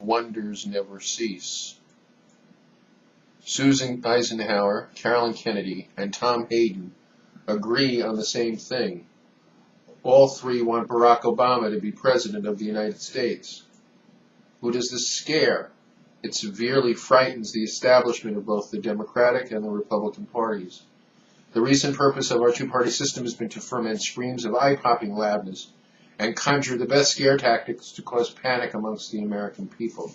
wonders never cease. Susan Eisenhower, Carolyn Kennedy, and Tom Hayden agree on the same thing. All three want Barack Obama to be President of the United States. Who does this scare? It severely frightens the establishment of both the Democratic and the Republican parties. The recent purpose of our two-party system has been to ferment screams of eye-popping loudness and conjure the best scare tactics to cause panic amongst the American people.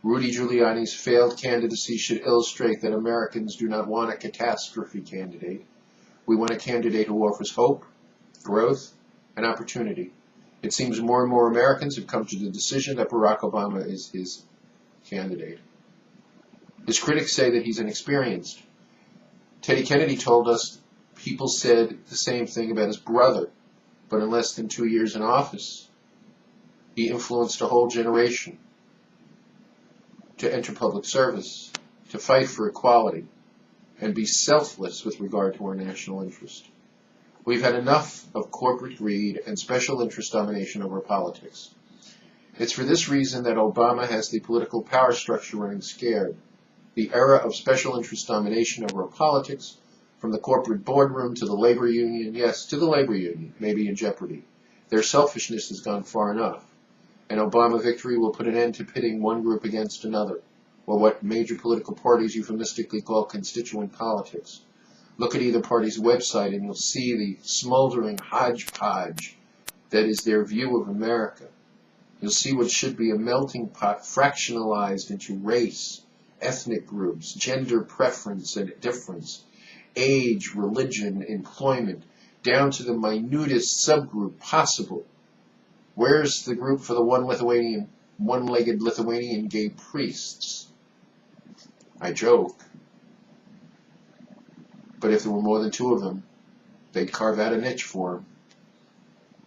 Rudy Giuliani's failed candidacy should illustrate that Americans do not want a catastrophe candidate. We want a candidate who offers hope, growth, and opportunity. It seems more and more Americans have come to the decision that Barack Obama is his candidate. His critics say that he's inexperienced. Teddy Kennedy told us people said the same thing about his brother, but in less than 2 years in office, he influenced a whole generation to enter public service, to fight for equality, and be selfless with regard to our national interest. We've had enough of corporate greed and special interest domination over politics. It's for this reason that Obama has the political power structure running scared. The era of special interest domination over our politics, from the corporate boardroom to the labor union, yes, to the labor union, may be in jeopardy. Their selfishness has gone far enough. An Obama victory will put an end to pitting one group against another, or what major political parties euphemistically call constituent politics. Look at either party's website and you'll see the smoldering hodgepodge that is their view of America. You'll see what should be a melting pot fractionalized into race, ethnic groups, gender preference and difference, age, religion, employment, down to the minutest subgroup possible. Where's the group for the one-legged Lithuanian gay priests? I joke. But if there were more than two of them, they'd carve out a niche for them.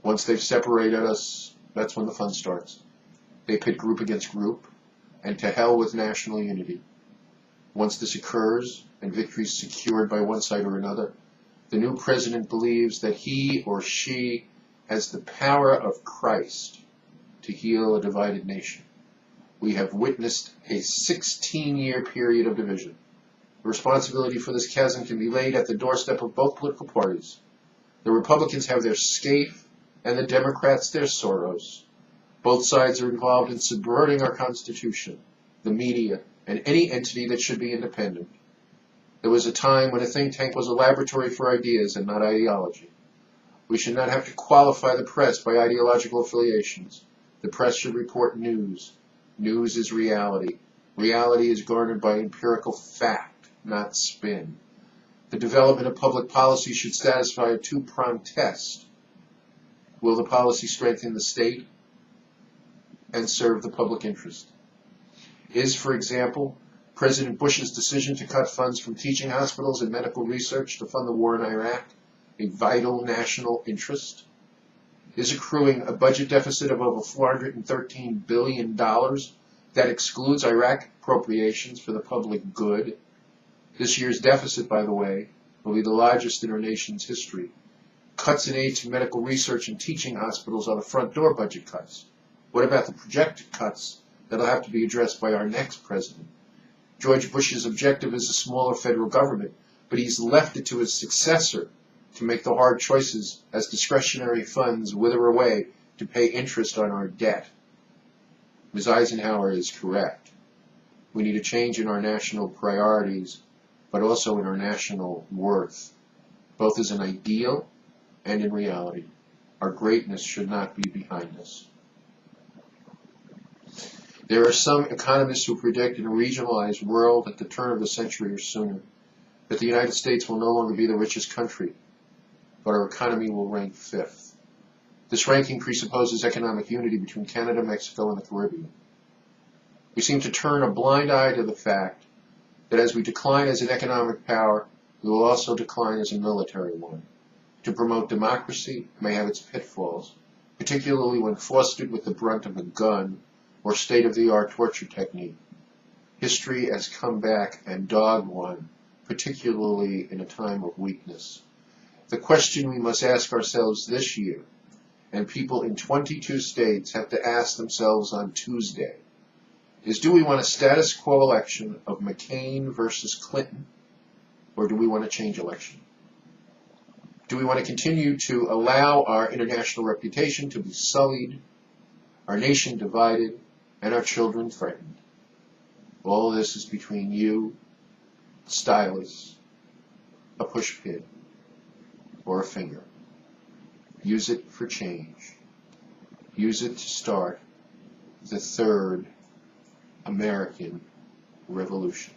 Once they've separated us, that's when the fun starts. They pit group against group, and to hell with national unity. Once this occurs, and victory is secured by one side or another, the new president believes that he or she has the power of Christ to heal a divided nation. We have witnessed a 16-year period of division. The responsibility for this chasm can be laid at the doorstep of both political parties. The Republicans have their Scaife, and the Democrats their Soros. Both sides are involved in subverting our Constitution, the media, and any entity that should be independent. There was a time when a think tank was a laboratory for ideas and not ideology. We should not have to qualify the press by ideological affiliations. The press should report news. News is reality. Reality is garnered by empirical fact, not spin. The development of public policy should satisfy a two-pronged test. Will the policy strengthen the state and serve the public interest? Is, for example, President Bush's decision to cut funds from teaching hospitals and medical research to fund the war in Iraq a vital national interest? Is accruing a budget deficit of over $413 billion that excludes Iraq appropriations for the public good? This year's deficit, by the way, will be the largest in our nation's history. Cuts in aid to medical research and teaching hospitals are the front door budget cuts. What about the projected cuts that will have to be addressed by our next president? George Bush's objective is a smaller federal government, but he's left it to his successor to make the hard choices as discretionary funds wither away to pay interest on our debt. Ms. Eisenhower is correct. We need a change in our national priorities, but also in our national worth, both as an ideal and in reality. Our greatness should not be behind us. There are some economists who predict in a regionalized world at the turn of the century or sooner that the United States will no longer be the richest country, but our economy will rank fifth. This ranking presupposes economic unity between Canada, Mexico, and the Caribbean. We seem to turn a blind eye to the fact that as we decline as an economic power, we will also decline as a military one. To promote democracy may have its pitfalls, particularly when fostered with the brunt of a gun or state-of-the-art torture technique. History has come back and dogged one, particularly in a time of weakness. The question we must ask ourselves this year, and people in 22 states have to ask themselves on Tuesday, is, do we want a status quo election of McCain versus Clinton, or do we want to change election? Do we want to continue to allow our international reputation to be sullied, our nation divided, and our children threatened? All this is between you, a stylus, a push pin, or a finger. Use it for change. Use it to start the third American Revolution.